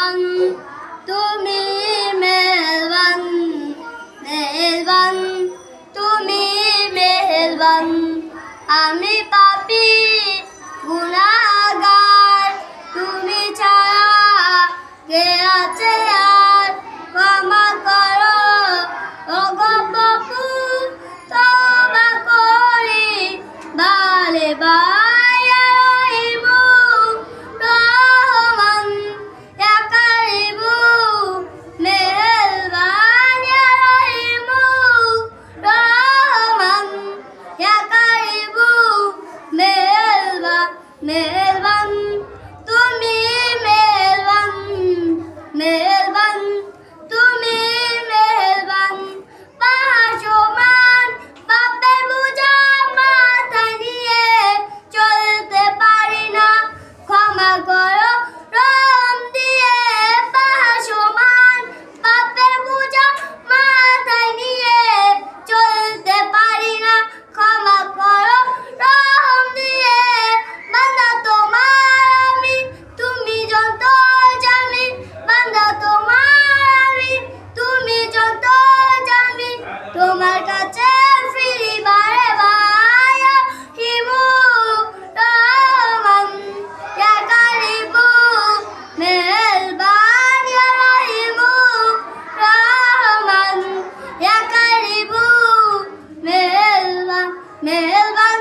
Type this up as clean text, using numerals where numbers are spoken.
মেহেরবান তুমি মেহেরবান মেহেরবান তুমি মেহেরবান আমি পাপী গুনাহগার তুমি ছাড়া কে আছে আর ক্ষমা করো ওগো প্রভু তওবা করি বারে বারে মেহেরবান তুমি মেহেরবান মেহেরবান তুমি মেহেরবান পাশমান পাপের বোঝা মাথায় নিয়ে চলতে পারি না ক্ষমা করো রহম দিয়ে পাশমান পাপের বোঝা মাথায় নিয়ে চলতে পারি না ক্ষমা করো রহম দিয়ে বান্দা তোমার আমি তুমি যত জানি বান্দা তোমার আমি তুমি যত জানি তোমার কাছে ফিরি বারে বারে হিমু রহমান ইয়া কারিমু মেহেরবান ইয়া রহিমু রহমান ইয়া কারিমু মেহেরবান মেহেরবান